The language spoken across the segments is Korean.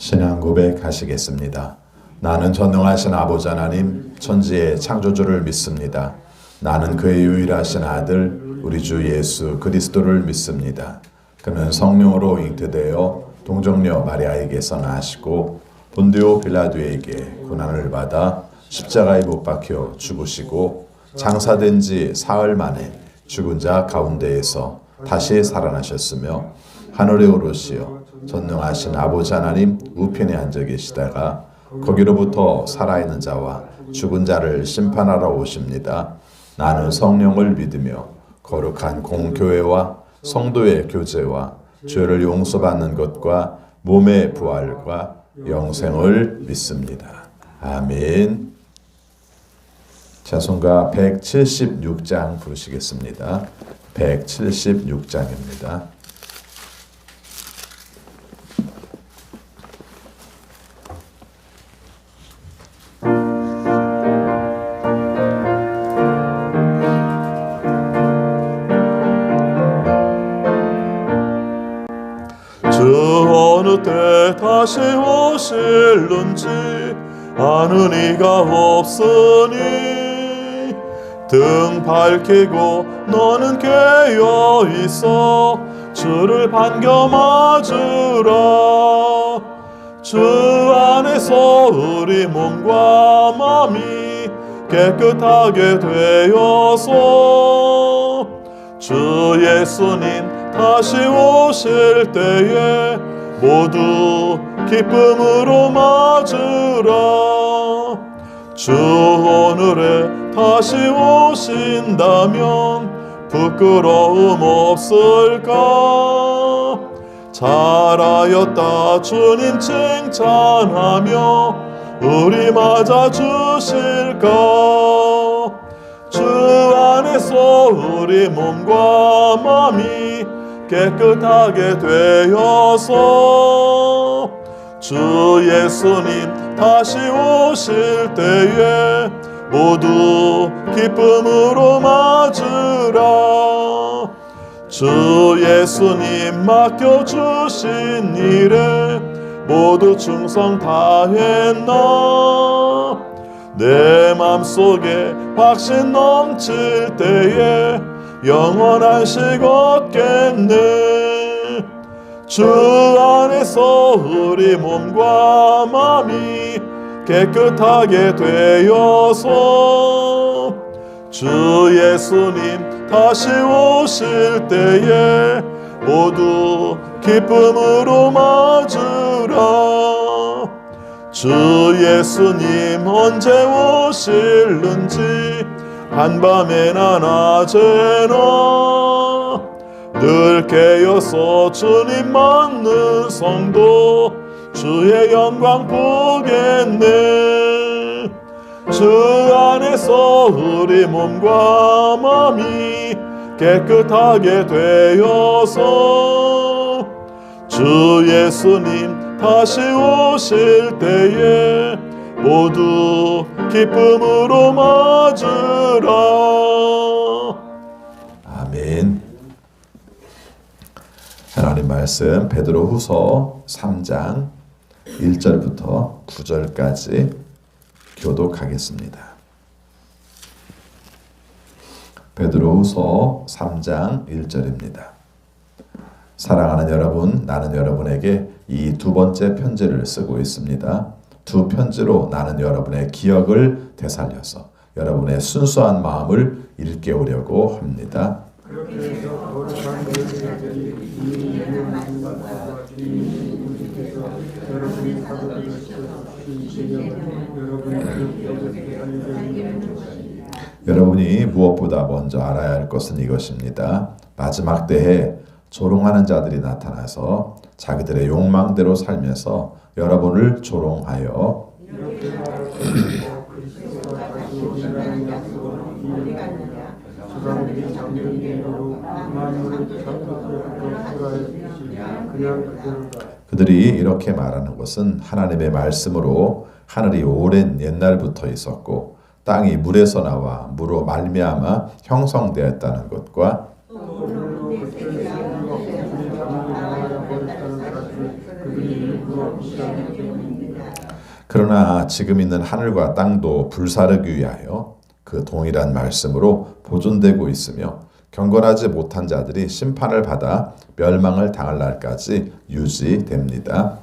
신앙 고백하시겠습니다. 나는 전능하신 아버지 하나님 천지의 창조주를 믿습니다. 나는 그의 유일하신 아들 우리 주 예수 그리스도를 믿습니다. 그는 성령으로 잉태되어 동정녀 마리아에게서 나시고 본디오 빌라도에게 고난을 받아 십자가에 못 박혀 죽으시고 장사된 지 사흘 만에 죽은 자 가운데에서 다시 살아나셨으며 하늘에 오르시어 전능하신 아버지 하나님 우편에 앉아 계시다가 거기로부터 살아있는 자와 죽은 자를 심판하러 오십니다. 나는 성령을 믿으며 거룩한 공교회와 성도의 교제와 죄를 용서받는 것과 몸의 부활과 영생을 믿습니다. 아멘. 찬송가 176장 부르시겠습니다. 176장입니다. 주 어느 때 다시 오실는지 아는 이가 없으니 등 밝히고 너는 깨어 있어 주를 반겨 맞으라. 주 안에서 우리 몸과 마음이 깨끗하게 되어서 주 예수님 다시 오실 때에 모두 기쁨으로 맞으라. 주 오늘에 다시 오신다면 부끄러움 없을까? 잘하였다 주님 칭찬하며 우리 맞아 주실까? 주 안에서 우리 몸과 마음이 깨끗하게 되어서 주 예수님 다시 오실 때에 모두 기쁨으로 맞으라. 주 예수님 맡겨주신 일에 모두 충성 다했나? 내 맘속에 확신 넘칠 때에 영원한 식 얻겠네. 주 안에서 우리 몸과 마음이 깨끗하게 되어서 주 예수님 다시 오실 때에 모두 기쁨으로 맞으라. 주 예수님 언제 오실는지 한밤에나 낮에나 늘 깨어서 주님 맞는 성도 주의 영광 보겠네. 주 안에서 우리 몸과 마음이 깨끗하게 되어서 주 예수님 다시 오실 때에 모두 기쁨으로 맞으라. 아멘. 하나님 말씀 베드로후서 3장 1절부터 9절까지 교독하겠습니다. 베드로후서 3장 1절입니다. 사랑하는 여러분, 나는 여러분에게 이 두 번째 편지를 쓰고 있습니다. 두 편지로 나는 여러분의 기억을 되살려서 여러분의 순수한 마음을 일깨우려고 합니다. 여러분이 무엇보다 먼저 알아야 할 것은 이것입니다. 마지막 때에 조롱하는 자들이 나타나서 자기들의 욕망대로 살면서 여러분을 조롱하여 그들이 이렇게 말하는 것은 하나님의 말씀으로 하늘이 오랜 옛날부터 있었고 땅이 물에서 나와 물로 말미암아 형성되었다는 것과 그러나 지금 있는 하늘과 땅도 불사르기 위하여 그 동일한 말씀으로 보존되고 있으며 경건하지 못한 자들이 심판을 받아 멸망을 당할 날까지 유지됩니다.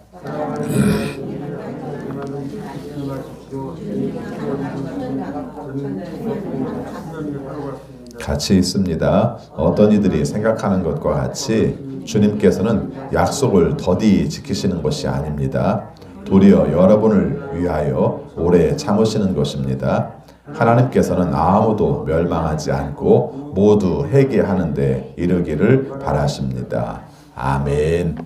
같이 있습니다. 어떤 이들이 생각하는 것과 같이 주님께서는 약속을 더디 지키시는 것이 아닙니다. 도리어 여러분을 위하여 오래 참으시는 것입니다. 하나님께서는 아무도 멸망하지 않고 모두 회개하는 데 이르기를 바라십니다. 아멘.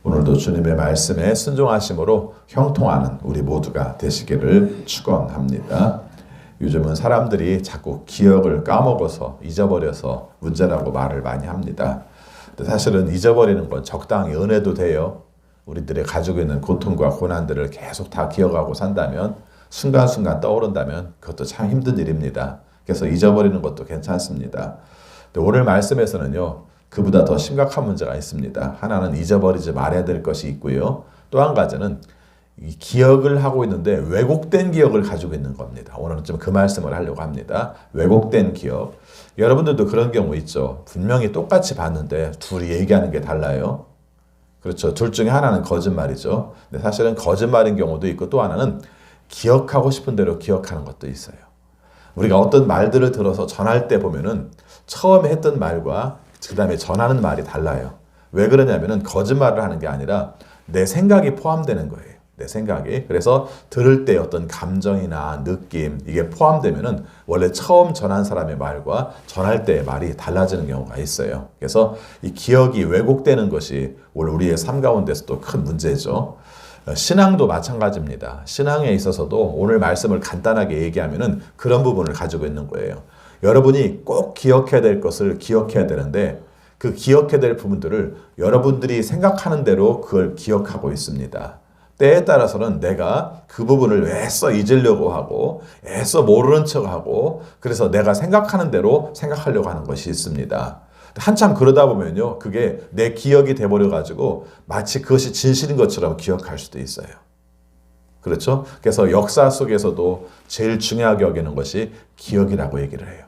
오늘도 주님의 말씀에 순종하심으로 형통하는 우리 모두가 되시기를 축원합니다. 요즘은 사람들이 자꾸 기억을 까먹어서 잊어버려서 문제라고 말을 많이 합니다. 근데 사실은 잊어버리는 건 적당히 은혜도 돼요. 우리들이 가지고 있는 고통과 고난들을 계속 다 기억하고 산다면, 순간순간 떠오른다면 그것도 참 힘든 일입니다. 그래서 잊어버리는 것도 괜찮습니다. 근데 오늘 말씀에서는요, 그보다 더 심각한 문제가 있습니다. 하나는 잊어버리지 말아야 될 것이 있고요. 또 한 가지는 이 기억을 하고 있는데 왜곡된 기억을 가지고 있는 겁니다. 오늘은 좀 그 말씀을 하려고 합니다. 왜곡된 기억. 여러분들도 그런 경우 있죠. 분명히 똑같이 봤는데 둘이 얘기하는 게 달라요. 그렇죠. 둘 중에 하나는 거짓말이죠. 근데 사실은 거짓말인 경우도 있고 또 하나는 기억하고 싶은 대로 기억하는 것도 있어요. 우리가 어떤 말들을 들어서 전할 때 보면은 처음에 했던 말과 그 다음에 전하는 말이 달라요. 왜 그러냐면은 거짓말을 하는 게 아니라 내 생각이 포함되는 거예요. 내 생각이. 그래서 들을 때 어떤 감정이나 느낌 이게 포함되면은 원래 처음 전한 사람의 말과 전할 때의 말이 달라지는 경우가 있어요. 그래서 이 기억이 왜곡되는 것이 오늘 우리의 삶 가운데서도 큰 문제죠. 신앙도 마찬가지입니다. 신앙에 있어서도 오늘 말씀을 간단하게 얘기하면은 그런 부분을 가지고 있는 거예요. 여러분이 꼭 기억해야 될 것을 기억해야 되는데 그 기억해야 될 부분들을 여러분들이 생각하는 대로 그걸 기억하고 있습니다. 때에 따라서는 내가 그 부분을 애써 잊으려고 하고 애써 모르는 척하고 그래서 내가 생각하는 대로 생각하려고 하는 것이 있습니다. 한참 그러다 보면요, 그게 내 기억이 돼버려가지고 마치 그것이 진실인 것처럼 기억할 수도 있어요. 그렇죠? 그래서 역사 속에서도 제일 중요하게 여기는 것이 기억이라고 얘기를 해요.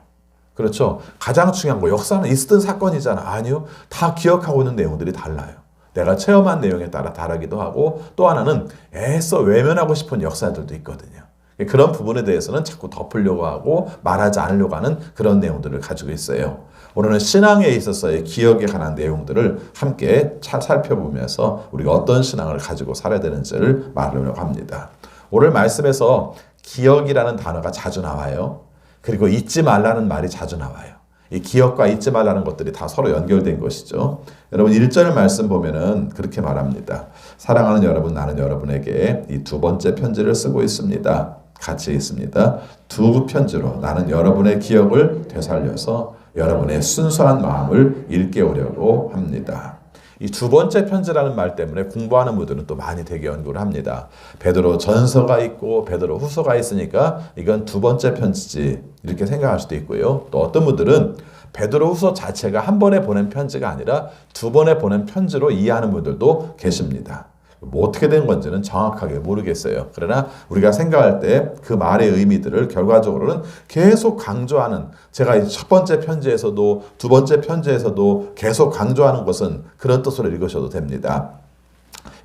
그렇죠? 가장 중요한 거 역사는 있었던 사건이잖아. 아니요. 다 기억하고 있는 내용들이 달라요. 내가 체험한 내용에 따라 다르기도 하고 또 하나는 애써 외면하고 싶은 역사들도 있거든요. 그런 부분에 대해서는 자꾸 덮으려고 하고 말하지 않으려고 하는 그런 내용들을 가지고 있어요. 오늘은 신앙에 있어서의 기억에 관한 내용들을 함께 살펴보면서 우리가 어떤 신앙을 가지고 살아야 되는지를 말하려고 합니다. 오늘 말씀에서 기억이라는 단어가 자주 나와요. 그리고 잊지 말라는 말이 자주 나와요. 이 기억과 잊지 말라는 것들이 다 서로 연결된 것이죠. 여러분 1절 말씀 보면은 그렇게 말합니다. 사랑하는 여러분, 나는 여러분에게 이 두 번째 편지를 쓰고 있습니다. 같이 있습니다. 두 편지로 나는 여러분의 기억을 되살려서 여러분의 순수한 마음을 일깨우려고 합니다. 이 두 번째 편지라는 말 때문에 공부하는 분들은 또 많이 되게 연구를 합니다. 베드로 전서가 있고 베드로 후서가 있으니까 이건 두 번째 편지지 이렇게 생각할 수도 있고요. 또 어떤 분들은 베드로 후서 자체가 한 번에 보낸 편지가 아니라 두 번에 보낸 편지로 이해하는 분들도 계십니다. 뭐 어떻게 된 건지는 정확하게 모르겠어요. 그러나 우리가 생각할 때 그 말의 의미들을 결과적으로는 계속 강조하는, 제가 첫 번째 편지에서도 두 번째 편지에서도 계속 강조하는 것은 그런 뜻으로 읽으셔도 됩니다.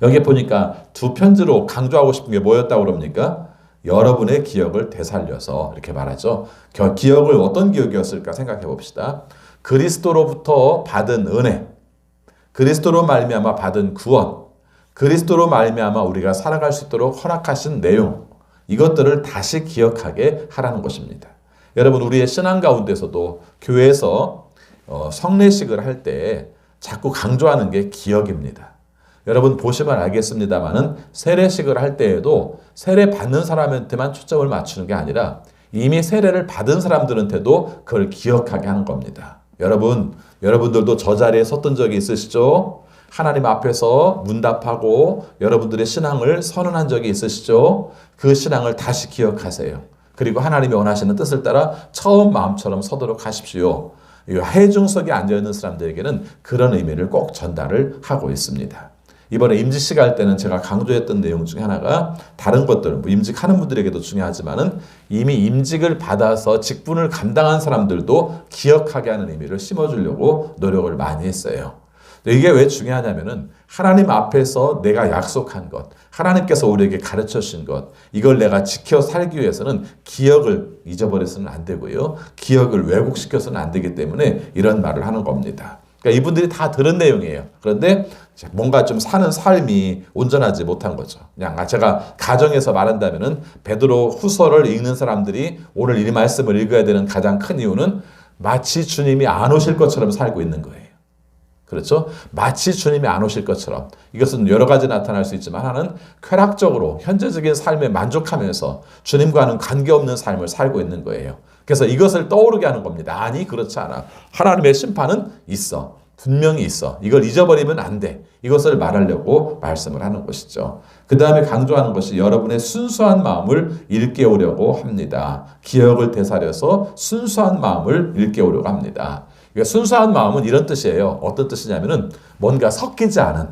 여기 보니까 두 편지로 강조하고 싶은 게 뭐였다고 그럽니까? 여러분의 기억을 되살려서 이렇게 말하죠. 기억을 어떤 기억이었을까 생각해 봅시다. 그리스도로부터 받은 은혜, 그리스도로 말미암아 받은 구원, 그리스도로 말미암아 우리가 살아갈 수 있도록 허락하신 내용, 이것들을 다시 기억하게 하라는 것입니다. 여러분 우리의 신앙 가운데서도 교회에서 성례식을 할 때 자꾸 강조하는 게 기억입니다. 여러분 보시면 알겠습니다만은 세례식을 할 때에도 세례 받는 사람한테만 초점을 맞추는 게 아니라 이미 세례를 받은 사람들한테도 그걸 기억하게 하는 겁니다. 여러분들도 저 자리에 섰던 적이 있으시죠? 하나님 앞에서 문답하고 여러분들의 신앙을 선언한 적이 있으시죠? 그 신앙을 다시 기억하세요. 그리고 하나님이 원하시는 뜻을 따라 처음 마음처럼 서도록 하십시오. 이 해중석에 앉아있는 사람들에게는 그런 의미를 꼭 전달을 하고 있습니다. 이번에 임직식 할 때는 제가 강조했던 내용 중에 하나가 다른 것들, 뭐 임직하는 분들에게도 중요하지만은 이미 임직을 받아서 직분을 감당한 사람들도 기억하게 하는 의미를 심어주려고 노력을 많이 했어요. 이게 왜 중요하냐면은 하나님 앞에서 내가 약속한 것, 하나님께서 우리에게 가르쳐 주신 것, 이걸 내가 지켜 살기 위해서는 기억을 잊어버려서는 안 되고요. 기억을 왜곡시켜서는 안 되기 때문에 이런 말을 하는 겁니다. 그러니까 이분들이 다 들은 내용이에요. 그런데 뭔가 좀 사는 삶이 온전하지 못한 거죠. 그냥 제가 가정에서 말한다면은 베드로 후서를 읽는 사람들이 오늘 이 말씀을 읽어야 되는 가장 큰 이유는 마치 주님이 안 오실 것처럼 살고 있는 거예요. 그렇죠? 마치 주님이 안 오실 것처럼. 이것은 여러 가지 나타날 수 있지만 하나는 쾌락적으로 현재적인 삶에 만족하면서 주님과는 관계없는 삶을 살고 있는 거예요. 그래서 이것을 떠오르게 하는 겁니다. 아니 그렇지 않아. 하나님의 심판은 있어. 분명히 있어. 이걸 잊어버리면 안 돼. 이것을 말하려고 말씀을 하는 것이죠. 그 다음에 강조하는 것이 여러분의 순수한 마음을 일깨우려고 합니다. 기억을 되살려서 순수한 마음을 일깨우려고 합니다. 그러니까 순수한 마음은 이런 뜻이에요. 어떤 뜻이냐면은 뭔가 섞이지 않은,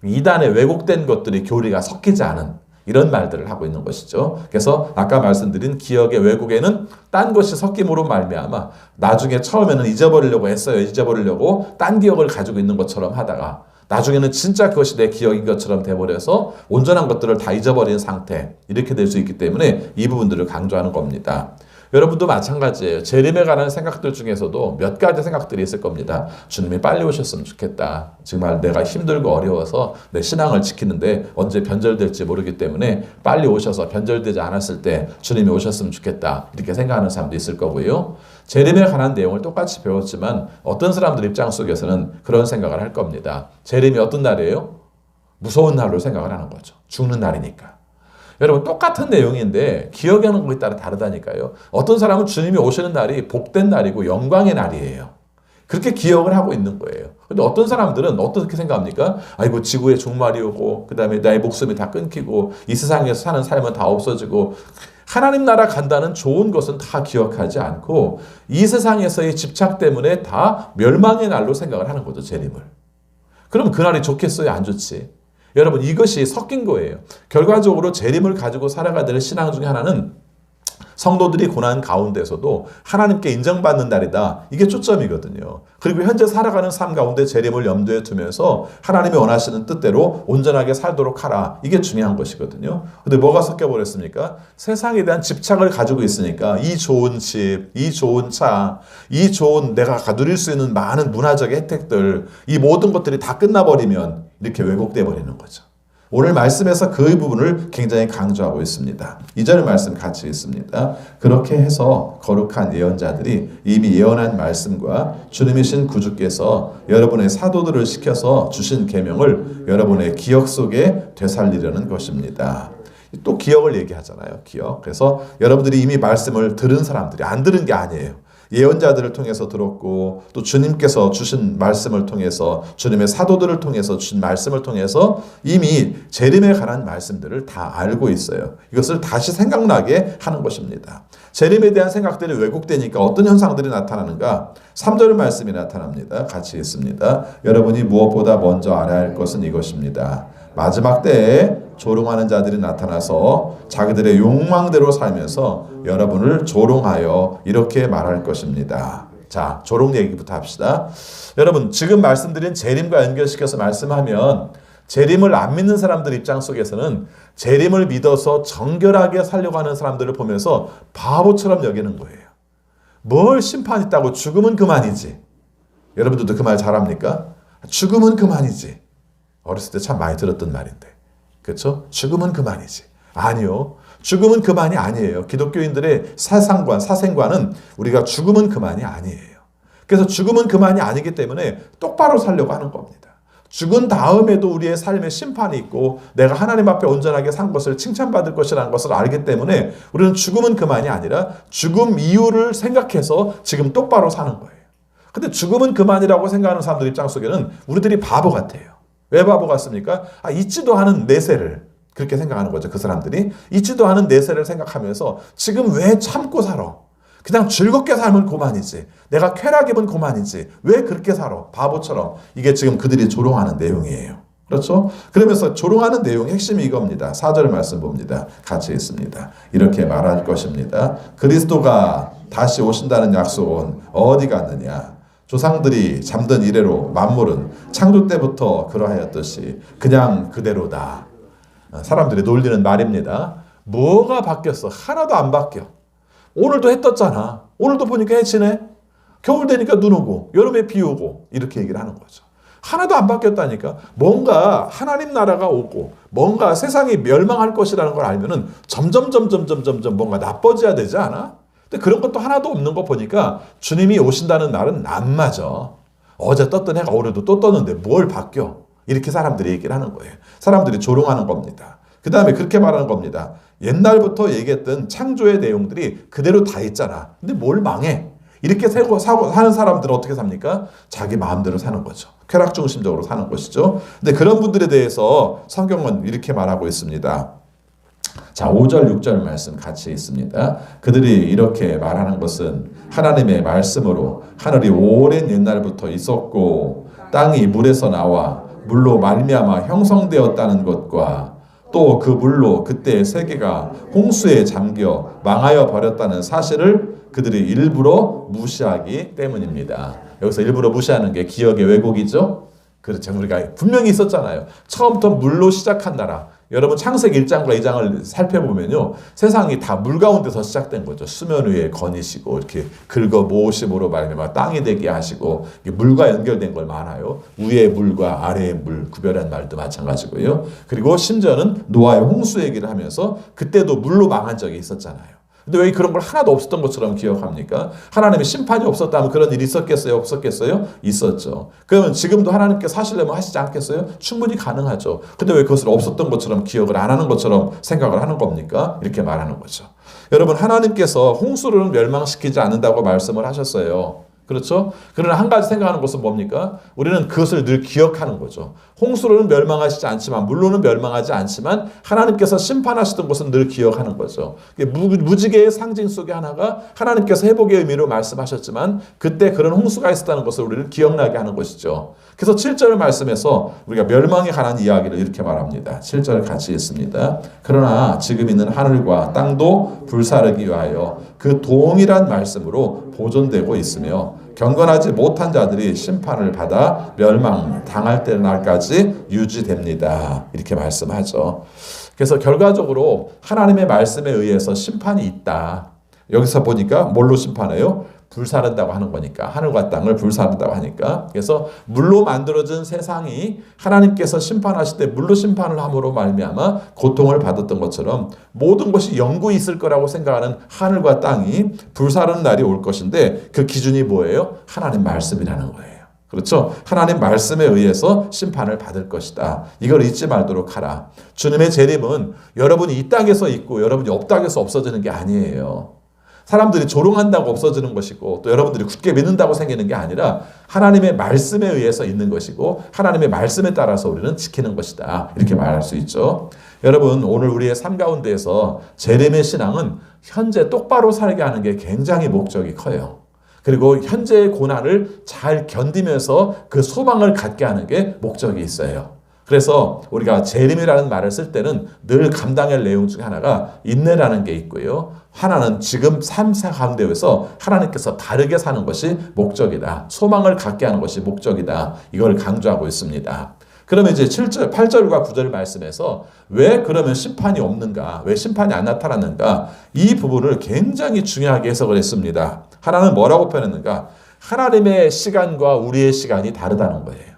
이단에 왜곡된 것들이 교리가 섞이지 않은 이런 말들을 하고 있는 것이죠. 그래서 아까 말씀드린 기억의 왜곡에는 딴 것이 섞임으로 말미암아 나중에 처음에는 잊어버리려고 했어요. 잊어버리려고 딴 기억을 가지고 있는 것처럼 하다가 나중에는 진짜 그것이 내 기억인 것처럼 돼버려서 온전한 것들을 다 잊어버린 상태, 이렇게 될 수 있기 때문에 이 부분들을 강조하는 겁니다. 여러분도 마찬가지예요. 재림에 관한 생각들 중에서도 몇 가지 생각들이 있을 겁니다. 주님이 빨리 오셨으면 좋겠다. 정말 내가 힘들고 어려워서 내 신앙을 지키는데 언제 변절될지 모르기 때문에 빨리 오셔서 변절되지 않았을 때 주님이 오셨으면 좋겠다. 이렇게 생각하는 사람도 있을 거고요. 재림에 관한 내용을 똑같이 배웠지만 어떤 사람들 입장 속에서는 그런 생각을 할 겁니다. 재림이 어떤 날이에요? 무서운 날로 생각을 하는 거죠. 죽는 날이니까. 여러분 똑같은 내용인데 기억하는 것에 따라 다르다니까요. 어떤 사람은 주님이 오시는 날이 복된 날이고 영광의 날이에요. 그렇게 기억을 하고 있는 거예요. 근데 어떤 사람들은 어떻게 생각합니까? 아이고 지구에 종말이 오고 그 다음에 나의 목숨이 다 끊기고 이 세상에서 사는 삶은 다 없어지고 하나님 나라 간다는 좋은 것은 다 기억하지 않고 이 세상에서의 집착 때문에 다 멸망의 날로 생각을 하는 거죠. 재림을. 그럼 그날이 좋겠어요? 안 좋지? 여러분 이것이 섞인 거예요. 결과적으로 재림을 가지고 살아가야 될 신앙 중에 하나는 성도들이 고난 가운데서도 하나님께 인정받는 날이다. 이게 초점이거든요. 그리고 현재 살아가는 삶 가운데 재림을 염두에 두면서 하나님이 원하시는 뜻대로 온전하게 살도록 하라. 이게 중요한 것이거든요. 근데 뭐가 섞여버렸습니까? 세상에 대한 집착을 가지고 있으니까 이 좋은 집, 이 좋은 차, 이 좋은 내가 누릴 수 있는 많은 문화적 혜택들, 이 모든 것들이 다 끝나버리면 이렇게 왜곡돼 버리는 거죠. 오늘 말씀에서 그 부분을 굉장히 강조하고 있습니다. 2절 말씀 같이 있습니다. 그렇게 해서 거룩한 예언자들이 이미 예언한 말씀과 주님이신 구주께서 여러분의 사도들을 시켜서 주신 계명을 여러분의 기억 속에 되살리려는 것입니다. 또 기억을 얘기하잖아요. 기억. 그래서 여러분들이 이미 말씀을 들은 사람들이 안 들은 게 아니에요. 예언자들을 통해서 들었고 또 주님께서 주신 말씀을 통해서 주님의 사도들을 통해서 주신 말씀을 통해서 이미 재림에 관한 말씀들을 다 알고 있어요. 이것을 다시 생각나게 하는 것입니다. 재림에 대한 생각들이 왜곡되니까 어떤 현상들이 나타나는가? 3절 말씀이 나타납니다. 같이 있습니다. 여러분이 무엇보다 먼저 알아야 할 것은 이것입니다. 마지막 때에 조롱하는 자들이 나타나서 자기들의 욕망대로 살면서 여러분을 조롱하여 이렇게 말할 것입니다. 자, 조롱 얘기부터 합시다. 여러분, 지금 말씀드린 재림과 연결시켜서 말씀하면 재림을 안 믿는 사람들 입장 속에서는 재림을 믿어서 정결하게 살려고 하는 사람들을 보면서 바보처럼 여기는 거예요. 뭘 심판 있다고 죽으면 그만이지. 여러분들도 그 말 잘합니까? 죽으면 그만이지. 어렸을 때 참 많이 들었던 말인데. 그렇죠? 죽음은 그만이지. 아니요. 죽음은 그만이 아니에요. 기독교인들의 사생관은 우리가 죽음은 그만이 아니에요. 그래서 죽음은 그만이 아니기 때문에 똑바로 살려고 하는 겁니다. 죽은 다음에도 우리의 삶에 심판이 있고 내가 하나님 앞에 온전하게 산 것을 칭찬받을 것이라는 것을 알기 때문에 우리는 죽음은 그만이 아니라 죽음 이유를 생각해서 지금 똑바로 사는 거예요. 근데 죽음은 그만이라고 생각하는 사람들 입장 속에는 우리들이 바보 같아요. 왜 바보 같습니까? 잊지도 않은 내세를 그렇게 생각하는 거죠. 그 사람들이 잊지도 않은 내세를 생각하면서 지금 왜 참고 살아? 그냥 즐겁게 살면 그만이지. 내가 쾌락 입은 그만이지. 왜 그렇게 살아? 바보처럼. 이게 지금 그들이 조롱하는 내용이에요. 그렇죠? 그러면서 조롱하는 내용 핵심이 이겁니다. 4절 말씀 봅니다. 같이 있습니다. 이렇게 말할 것입니다. 그리스도가 다시 오신다는 약속은 어디 갔느냐? 조상들이 잠든 이래로 만물은 창조 때부터 그러하였듯이 그냥 그대로다. 사람들이 놀리는 말입니다. 뭐가 바뀌었어? 하나도 안 바뀌어. 오늘도 해 떴잖아. 오늘도 보니까 해 지네. 겨울 되니까 눈 오고 여름에 비 오고 이렇게 얘기를 하는 거죠. 하나도 안 바뀌었다니까. 뭔가 하나님 나라가 오고 뭔가 세상이 멸망할 것이라는 걸 알면은 점점 뭔가 나빠져야 되지 않아? 근데 그런 것도 하나도 없는 거 보니까 주님이 오신다는 날은 안 맞아. 어제 떴던 해가 오늘도 또 떴는데 뭘 바뀌어? 이렇게 사람들이 얘기를 하는 거예요. 사람들이 조롱하는 겁니다. 그 다음에 그렇게 말하는 겁니다. 옛날부터 얘기했던 창조의 내용들이 그대로 다 있잖아. 근데 뭘 망해? 이렇게 사는 사람들은 어떻게 삽니까? 자기 마음대로 사는 거죠. 쾌락 중심적으로 사는 것이죠. 근데 그런 분들에 대해서 성경은 이렇게 말하고 있습니다. 자, 5절, 6절 말씀 같이 있습니다. 그들이 이렇게 말하는 것은 하나님의 말씀으로 하늘이 오랜 옛날부터 있었고 땅이 물에서 나와 물로 말미암아 형성되었다는 것과 또 그 물로 그때 세계가 홍수에 잠겨 망하여 버렸다는 사실을 그들이 일부러 무시하기 때문입니다. 여기서 일부러 무시하는 게 기억의 왜곡이죠. 그렇죠. 우리가 분명히 있었잖아요. 처음부터 물로 시작한 나라. 여러분 창세기 1장과 2장을 살펴보면요. 세상이 다 물 가운데서 시작된 거죠. 수면 위에 거니시고 이렇게 긁어 모으심으로 말미암아 땅이 되게 하시고 물과 연결된 걸 많아요. 위의 물과 아래의 물 구별한 말도 마찬가지고요. 그리고 심지어는 노아의 홍수 얘기를 하면서 그때도 물로 망한 적이 있었잖아요. 근데 왜 그런 걸 하나도 없었던 것처럼 기억합니까? 하나님의 심판이 없었다면 그런 일이 있었겠어요? 없었겠어요? 있었죠. 그러면 지금도 하나님께서 하시려면 하시지 않겠어요? 충분히 가능하죠. 근데 왜 그것을 없었던 것처럼 기억을 안 하는 것처럼 생각을 하는 겁니까? 이렇게 말하는 거죠. 여러분, 하나님께서 홍수를 멸망시키지 않는다고 말씀을 하셨어요. 그렇죠? 그러나 한 가지 생각하는 것은 뭡니까? 우리는 그것을 늘 기억하는 거죠. 홍수로는 멸망하시지 않지만, 물로는 멸망하지 않지만 하나님께서 심판하시던 것은 늘 기억하는 거죠. 무지개의 상징 속에 하나가 하나님께서 회복의 의미로 말씀하셨지만 그때 그런 홍수가 있었다는 것을 우리를 기억나게 하는 것이죠. 그래서 7절 말씀에서 우리가 멸망에 관한 이야기를 이렇게 말합니다. 7절 같이 읽습니다. 그러나 지금 있는 하늘과 땅도 불사르기 위하여 그 동일한 말씀으로 보존되고 있으며 경건하지 못한 자들이 심판을 받아 멸망당할 날까지 유지됩니다. 이렇게 말씀하죠. 그래서 결과적으로 하나님의 말씀에 의해서 심판이 있다. 여기서 보니까 뭘로 심판해요? 불사른다고 하는 거니까. 하늘과 땅을 불사른다고 하니까. 그래서 물로 만들어진 세상이 하나님께서 심판하실 때 물로 심판을 함으로 말미암아 고통을 받았던 것처럼 모든 것이 영구히 있을 거라고 생각하는 하늘과 땅이 불사르는 날이 올 것인데 그 기준이 뭐예요? 하나님 말씀이라는 거예요. 그렇죠? 하나님 말씀에 의해서 심판을 받을 것이다. 이걸 잊지 말도록 하라. 주님의 재림은 여러분이 이 땅에서 있고 여러분이 옆 땅에서 없어지는 게 아니에요. 사람들이 조롱한다고 없어지는 것이고 또 여러분들이 굳게 믿는다고 생기는 게 아니라 하나님의 말씀에 의해서 있는 것이고 하나님의 말씀에 따라서 우리는 지키는 것이다. 이렇게 말할 수 있죠. 여러분, 오늘 우리의 삶 가운데에서 재림의 신앙은 현재 똑바로 살게 하는 게 굉장히 목적이 커요. 그리고 현재의 고난을 잘 견디면서 그 소망을 갖게 하는 게 목적이 있어요. 그래서 우리가 재림이라는 말을 쓸 때는 늘 감당할 내용 중에 하나가 인내라는 게 있고요. 하나는 지금 삶 가운데에서 하나님께서 다르게 사는 것이 목적이다. 소망을 갖게 하는 것이 목적이다. 이걸 강조하고 있습니다. 그러면 이제 7절, 8절과 9절 말씀에서 왜 그러면 심판이 없는가? 왜 심판이 안 나타났는가? 이 부분을 굉장히 중요하게 해석을 했습니다. 하나는 뭐라고 표현했는가? 하나님의 시간과 우리의 시간이 다르다는 거예요.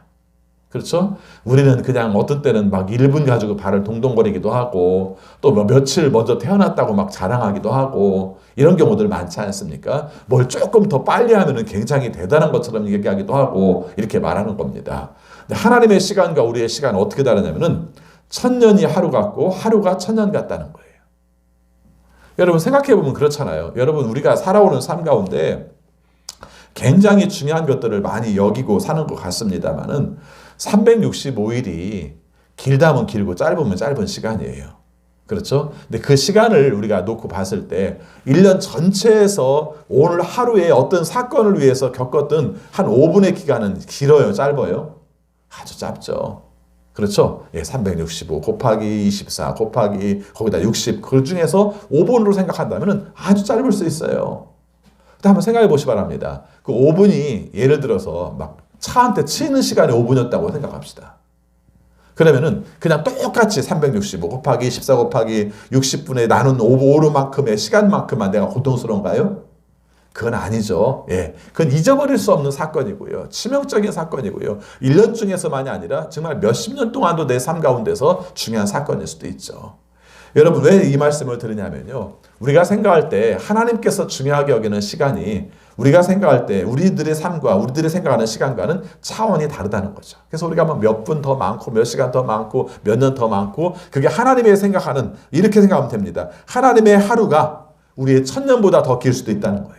그렇죠? 우리는 그냥 어떤 때는 막 1분 가지고 발을 동동거리기도 하고 또 뭐 며칠 먼저 태어났다고 막 자랑하기도 하고 이런 경우들 많지 않습니까? 뭘 조금 더 빨리 하면은 굉장히 대단한 것처럼 얘기하기도 하고 이렇게 말하는 겁니다. 근데 하나님의 시간과 우리의 시간은 어떻게 다르냐면은 1000년이 하루 같고 하루가 1000년 같다는 거예요. 여러분 생각해 보면 그렇잖아요. 여러분 우리가 살아오는 삶 가운데 굉장히 중요한 것들을 많이 여기고 사는 것 같습니다만은 365일이 길다면 길고 짧으면 짧은 시간이에요. 그렇죠? 근데 그 시간을 우리가 놓고 봤을 때 1년 전체에서 오늘 하루에 어떤 사건을 위해서 겪었던 한 5분의 기간은 길어요? 짧아요? 아주 짧죠. 그렇죠? 예, 365 곱하기 24 곱하기 거기다 60 그 중에서 5분으로 생각한다면 아주 짧을 수 있어요. 근데 한번 생각해 보시 바랍니다. 그 5분이 예를 들어서 막 차 한 대 치는 시간이 5분이었다고 생각합시다. 그러면은 그냥 똑같이 365 곱하기 14 곱하기 60분에 나눈 5로만큼의 시간만큼만 내가 고통스러운가요? 그건 아니죠. 예. 그건 잊어버릴 수 없는 사건이고요. 치명적인 사건이고요. 1년 중에서만이 아니라 정말 몇십 년 동안도 내 삶 가운데서 중요한 사건일 수도 있죠. 여러분, 왜 이 말씀을 드리냐면요. 우리가 생각할 때 하나님께서 중요하게 여기는 시간이 우리가 생각할 때 우리들의 삶과 우리들이 생각하는 시간과는 차원이 다르다는 거죠. 그래서 우리가 몇 분 더 많고 몇 시간 더 많고 몇 년 더 많고 그게 하나님의 생각하는 이렇게 생각하면 됩니다. 하나님의 하루가 우리의 1000년보다 더 길 수도 있다는 거예요.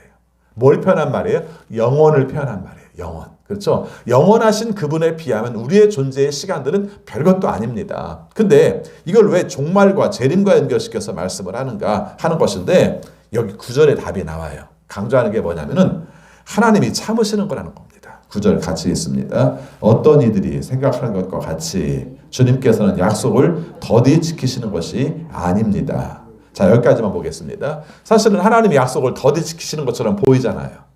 뭘 표현한 말이에요? 영원을 표현한 말이에요. 영원. 그렇죠? 영원하신 그분에 비하면 우리의 존재의 시간들은 별것도 아닙니다. 근데 이걸 왜 종말과 재림과 연결시켜서 말씀을 하는가 하는 것인데 여기 9절에 답이 나와요. 강조하는 게 뭐냐면은 하나님이 참으시는 거라는 겁니다. 9절 같이 있습니다. 어떤 이들이 생각하는 것과 같이 주님께서는 약속을 더디 지키시는 것이 아닙니다. 자, 여기까지만 보겠습니다. 사실은 하나님이 약속을 더디 지키시는 것처럼 보이잖아요.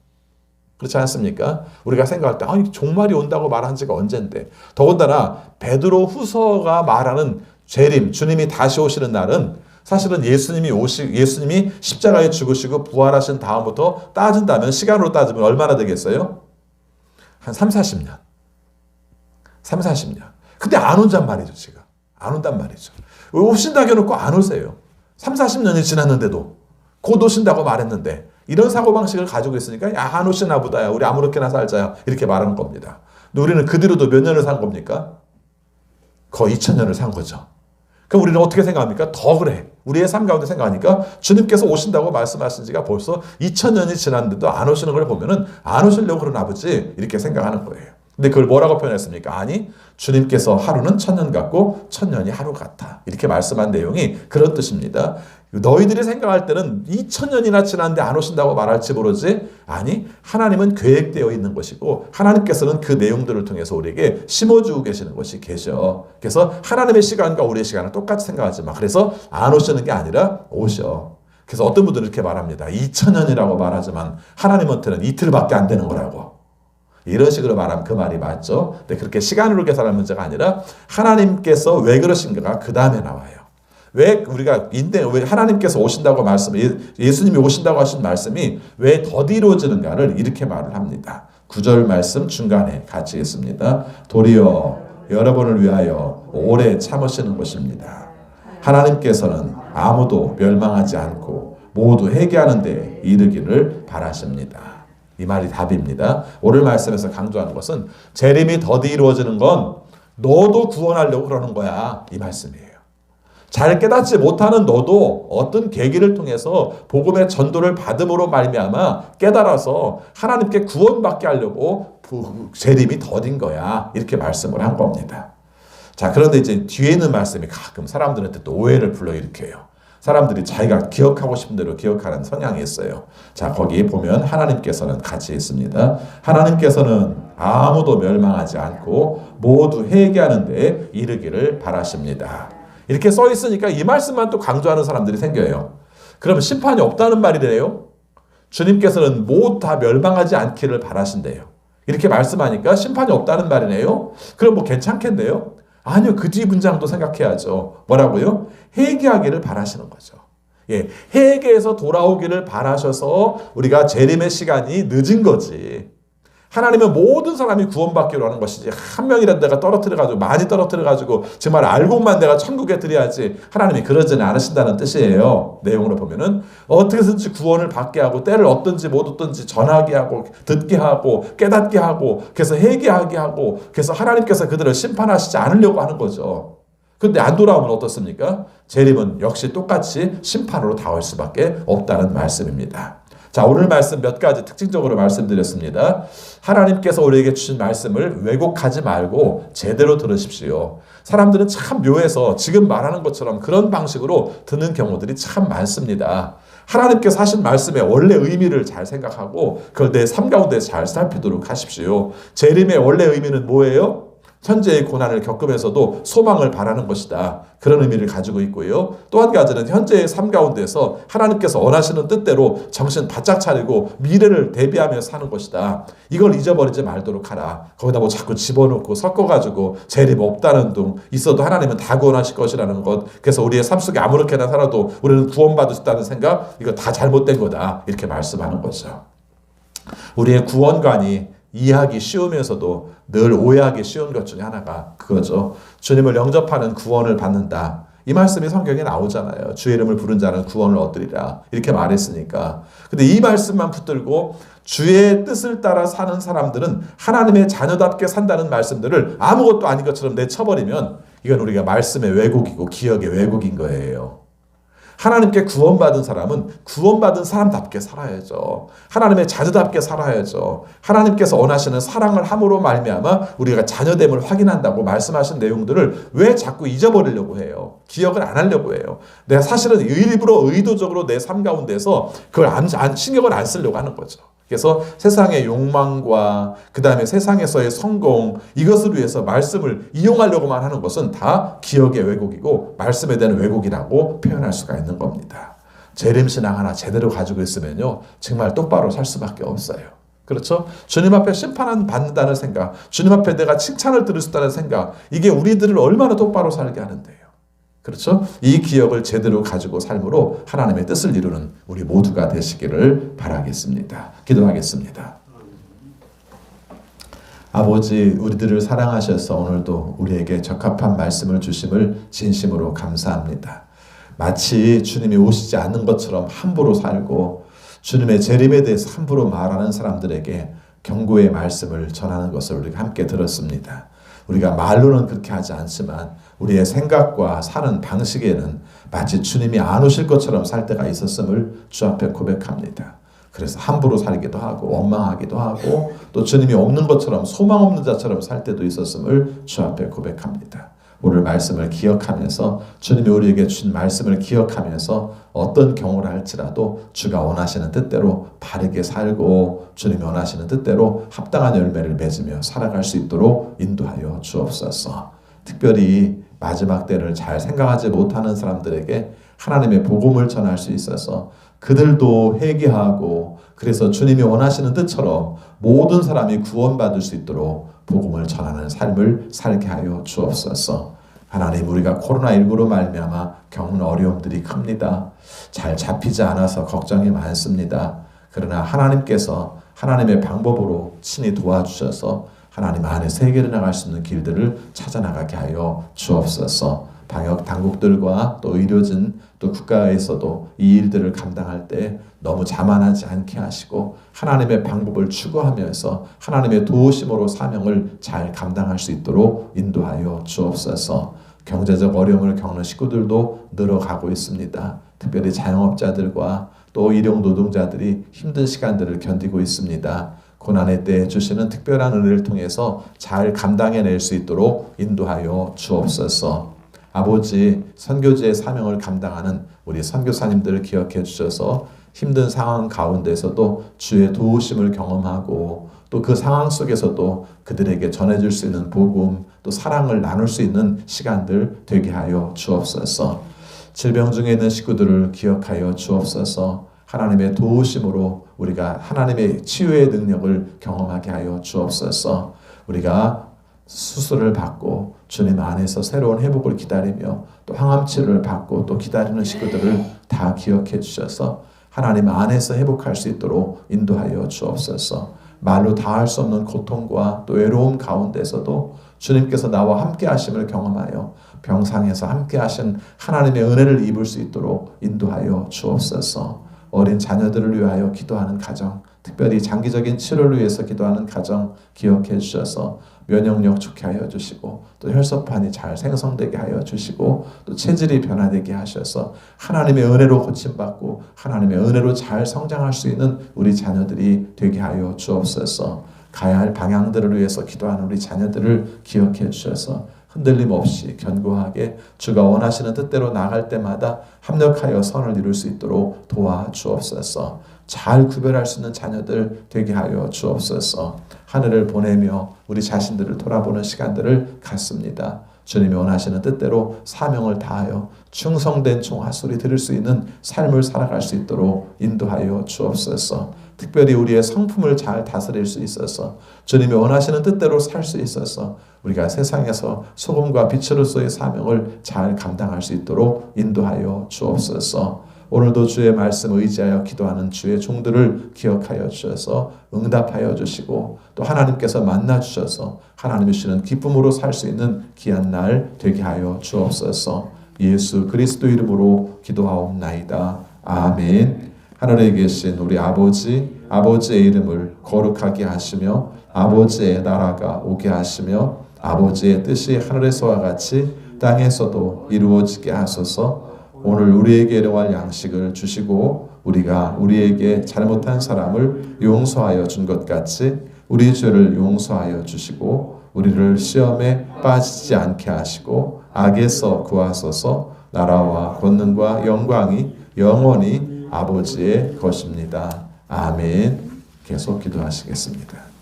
그렇지 않습니까? 우리가 생각할 때 종말이 온다고 말한 지가 언젠데. 더군다나 베드로 후서가 말하는 재림, 주님이 다시 오시는 날은 사실은 예수님이 십자가에 죽으시고 부활하신 다음부터 따진다면 시간으로 따지면 얼마나 되겠어요? 한 3, 40년. 3, 40년. 근데 안 온단 말이죠, 지금. 안 온단 말이죠. 왜 오신다고 해놓고 안 오세요? 3, 40년이 지났는데도 곧 오신다고 말했는데 이런 사고방식을 가지고 있으니까 야, 안 오시나 보다. 우리 아무렇게나 살자. 이렇게 말하는 겁니다. 근데 우리는 그 뒤로도 몇 년을 산 겁니까? 거의 2000년을 산 거죠. 그럼 우리는 어떻게 생각합니까? 더 그래. 우리의 삶 가운데 생각하니까 주님께서 오신다고 말씀하신 지가 벌써 2000년이 지났는데도 안 오시는 걸 보면은 안 오시려고 그러나 보지 이렇게 생각하는 거예요. 근데 그걸 뭐라고 표현했습니까? 아니, 주님께서 하루는 1000년 같고 1000년이 하루 같아. 이렇게 말씀한 내용이 그런 뜻입니다. 너희들이 생각할 때는 2000년이나 지났는데 안 오신다고 말할지 모르지? 아니, 하나님은 계획되어 있는 것이고 하나님께서는 그 내용들을 통해서 우리에게 심어주고 계시는 것이 계셔. 그래서 하나님의 시간과 우리의 시간을 똑같이 생각하지 마. 그래서 안 오시는 게 아니라 오셔. 그래서 어떤 분들은 이렇게 말합니다. 2000년이라고 말하지만 하나님한테는 이틀밖에 안 되는 거라고. 이런 식으로 말하면 그 말이 맞죠. 근데 그렇게 시간으로 계산하는 문제가 아니라 하나님께서 왜 그러신가가 그 다음에 나와요. 왜 하나님께서 오신다고 예수님이 오신다고 하신 말씀이 왜 더디 이루어지는가를 이렇게 말을 합니다. 9절 말씀 중간에 같이 있습니다. 도리어 여러분을 위하여 오래 참으시는 것입니다. 하나님께서는 아무도 멸망하지 않고 모두 회개하는 데 이르기를 바라십니다. 이 말이 답입니다. 오늘 말씀에서 강조하는 것은 재림이 더디 이루어지는 건 너도 구원하려고 그러는 거야. 이 말씀이에요. 잘 깨닫지 못하는 너도 어떤 계기를 통해서 복음의 전도를 받음으로 말미암아 깨달아서 하나님께 구원받게 하려고 재림이 더딘 거야. 이렇게 말씀을 한 겁니다. 자, 그런데 이제 뒤에 있는 말씀이 가끔 사람들한테 또 오해를 불러일으켜요. 사람들이 자기가 기억하고 싶은 대로 기억하는 성향이 있어요. 자, 거기 보면 하나님께서는 같이 있습니다. 하나님께서는 아무도 멸망하지 않고 모두 회개하는 데 이르기를 바라십니다. 이렇게 써 있으니까 이 말씀만 또 강조하는 사람들이 생겨요. 그러면 심판이 없다는 말이래요. 주님께서는 모두 다 멸망하지 않기를 바라신대요. 이렇게 말씀하니까 심판이 없다는 말이네요. 그럼 뭐 괜찮겠네요. 아니요. 그 뒤 문장도 생각해야죠. 뭐라고요? 회개하기를 바라시는 거죠. 예, 회개해서 돌아오기를 바라셔서 우리가 재림의 시간이 늦은 거지. 하나님은 모든 사람이 구원받기로 하는 것이지 한 명이라도 내가 떨어뜨려가지고 많이 떨어뜨려가지고 정말 알고만 내가 천국에 들여야지 하나님이 그러지는 않으신다는 뜻이에요. 내용으로 보면은 어떻게든지 구원을 받게 하고 때를 얻든지 못 얻든지 전하게 하고 듣게 하고 깨닫게 하고 그래서 회개하게 하고 그래서 하나님께서 그들을 심판하시지 않으려고 하는 거죠. 근데 안 돌아오면 어떻습니까? 재림은 역시 똑같이 심판으로 다올 수밖에 없다는 말씀입니다. 자, 오늘 말씀 몇 가지 특징적으로 말씀드렸습니다. 하나님께서 우리에게 주신 말씀을 왜곡하지 말고 제대로 들으십시오. 사람들은 참 묘해서 지금 말하는 것처럼 그런 방식으로 듣는 경우들이 참 많습니다. 하나님께서 하신 말씀의 원래 의미를 잘 생각하고 그걸 내 삶 가운데 잘 살피도록 하십시오. 재림의 원래 의미는 뭐예요? 현재의 고난을 겪으면서도 소망을 바라는 것이다. 그런 의미를 가지고 있고요. 또 한 가지는 현재의 삶 가운데서 하나님께서 원하시는 뜻대로 정신 바짝 차리고 미래를 대비하며 사는 것이다. 이걸 잊어버리지 말도록 하라. 거기다 뭐 자꾸 집어넣고 섞어가지고 재림 없다는 둥, 있어도 하나님은 다 구원하실 것이라는 것. 그래서 우리의 삶 속에 아무렇게나 살아도 우리는 구원받을 수 있다는 생각, 이거 다 잘못된 거다. 이렇게 말씀하는 거죠. 우리의 구원관이 이해하기 쉬우면서도 늘 오해하기 쉬운 것 중에 하나가 그거죠. 주님을 영접하는 구원을 받는다. 이 말씀이 성경에 나오잖아요. 주의 이름을 부른 자는 구원을 얻으리라. 이렇게 말했으니까. 근데 이 말씀만 붙들고 주의 뜻을 따라 사는 사람들은 하나님의 자녀답게 산다는 말씀들을 아무것도 아닌 것처럼 내쳐버리면 이건 우리가 말씀의 왜곡이고 기억의 왜곡인 거예요. 하나님께 구원받은 사람은 구원받은 사람답게 살아야죠. 하나님의 자녀답게 살아야죠. 하나님께서 원하시는 사랑을 함으로 말미암아 우리가 자녀됨을 확인한다고 말씀하신 내용들을 왜 자꾸 잊어버리려고 해요? 기억을 안 하려고 해요. 내가 사실은 일부러 의도적으로 내 삶 가운데서 그걸 신경을 안 쓰려고 하는 거죠. 그래서 세상의 욕망과 그 다음에 세상에서의 성공, 이것을 위해서 말씀을 이용하려고만 하는 것은 다 기억의 왜곡이고 말씀에 대한 왜곡이라고 표현할 수가 있는 겁니다. 재림신앙 하나 제대로 가지고 있으면요, 정말 똑바로 살 수밖에 없어요. 그렇죠? 주님 앞에 심판 받는다는 생각, 주님 앞에 내가 칭찬을 들을 수 있다는 생각, 이게 우리들을 얼마나 똑바로 살게 하는데요. 그렇죠? 이 기억을 제대로 가지고 삶으로 하나님의 뜻을 이루는 우리 모두가 되시기를 바라겠습니다. 기도하겠습니다. 아버지, 우리들을 사랑하셔서 오늘도 우리에게 적합한 말씀을 주심을 진심으로 감사합니다. 마치 주님이 오시지 않는 것처럼 함부로 살고 주님의 재림에 대해서 함부로 말하는 사람들에게 경고의 말씀을 전하는 것을 우리가 함께 들었습니다. 우리가 말로는 그렇게 하지 않지만 우리의 생각과 사는 방식에는 마치 주님이 안 오실 것처럼 살 때가 있었음을 주 앞에 고백합니다. 그래서 함부로 살기도 하고 원망하기도 하고 또 주님이 없는 것처럼 소망 없는 자처럼 살 때도 있었음을 주 앞에 고백합니다. 오늘 말씀을 기억하면서 주님이 우리에게 주신 말씀을 기억하면서 어떤 경우를 할지라도 주가 원하시는 뜻대로 바르게 살고 주님이 원하시는 뜻대로 합당한 열매를 맺으며 살아갈 수 있도록 인도하여 주옵소서. 특별히 마지막 때를 잘 생각하지 못하는 사람들에게 하나님의 복음을 전할 수 있어서 그들도 회개하고 그래서 주님이 원하시는 뜻처럼 모든 사람이 구원받을 수 있도록 복음을 전하는 삶을 살게 하여 주옵소서. 하나님, 우리가 코로나19로 말미암아 겪는 어려움들이 큽니다. 잘 잡히지 않아서 걱정이 많습니다. 그러나 하나님께서 하나님의 방법으로 친히 도와주셔서 하나님 안에 세계를 나갈 수 있는 길들을 찾아나가게 하여 주옵소서. 방역 당국들과 또 의료진 또 국가에서도 이 일들을 감당할 때 너무 자만하지 않게 하시고 하나님의 방법을 추구하면서 하나님의 도우심으로 사명을 잘 감당할 수 있도록 인도하여 주옵소서. 경제적 어려움을 겪는 식구들도 늘어가고 있습니다. 특별히 자영업자들과 또 일용 노동자들이 힘든 시간들을 견디고 있습니다. 고난의 때에 주시는 특별한 은혜를 통해서 잘 감당해낼 수 있도록 인도하여 주옵소서. 아버지, 선교지의 사명을 감당하는 우리 선교사님들을 기억해 주셔서 힘든 상황 가운데서도 주의 도우심을 경험하고 또 그 상황 속에서도 그들에게 전해줄 수 있는 복음, 또 사랑을 나눌 수 있는 시간들 되게 하여 주옵소서. 질병 중에 있는 식구들을 기억하여 주옵소서. 하나님의 도우심으로 우리가 하나님의 치유의 능력을 경험하게 하여 주옵소서. 우리가 수술을 받고 주님 안에서 새로운 회복을 기다리며 또 항암치료를 받고 또 기다리는 식구들을 다 기억해 주셔서 하나님 안에서 회복할 수 있도록 인도하여 주옵소서. 말로 다 할 수 없는 고통과 또 외로움 가운데서도 주님께서 나와 함께 하심을 경험하여 병상에서 함께 하신 하나님의 은혜를 입을 수 있도록 인도하여 주옵소서. 어린 자녀들을 위하여 기도하는 가정, 특별히 장기적인 치료를 위해서 기도하는 가정 기억해 주셔서 면역력 좋게 하여 주시고 또 혈소판이 잘 생성되게 하여 주시고 또 체질이 변화되게 하셔서 하나님의 은혜로 고침받고 하나님의 은혜로 잘 성장할 수 있는 우리 자녀들이 되게 하여 주옵소서. 가야 할 방향들을 위해서 기도하는 우리 자녀들을 기억해 주셔서 흔들림 없이 견고하게 주가 원하시는 뜻대로 나갈 때마다 합력하여 선을 이룰 수 있도록 도와주옵소서. 잘 구별할 수 있는 자녀들 되게 하여 주옵소서. 한 해를 보내며 우리 자신들을 돌아보는 시간들을 갖습니다. 주님이 원하시는 뜻대로 사명을 다하여 충성된 종아소리 들을 수 있는 삶을 살아갈 수 있도록 인도하여 주옵소서. 특별히 우리의 성품을 잘 다스릴 수 있어서 주님이 원하시는 뜻대로 살 수 있어서 우리가 세상에서 소금과 빛으로서의 사명을 잘 감당할 수 있도록 인도하여 주옵소서. 오늘도 주의 말씀 의지하여 기도하는 주의 종들을 기억하여 주셔서 응답하여 주시고 또 하나님께서 만나 주셔서 하나님이 주시는 기쁨으로 살 수 있는 귀한 날 되게 하여 주옵소서. 예수 그리스도 이름으로 기도하옵나이다. 아멘. 하늘에 계신 우리 아버지의 이름을 거룩하게 하시며 아버지의 나라가 오게 하시며 아버지의 뜻이 하늘에서와 같이 땅에서도 이루어지게 하소서. 오늘 우리에게 일용할 양식을 주시고 우리가 우리에게 잘못한 사람을 용서하여 준 것 같이 우리 죄를 용서하여 주시고 우리를 시험에 빠지지 않게 하시고 악에서 구하소서. 나라와 권능과 영광이 영원히 아버지의 것입니다. 아멘. 계속 기도하시겠습니다.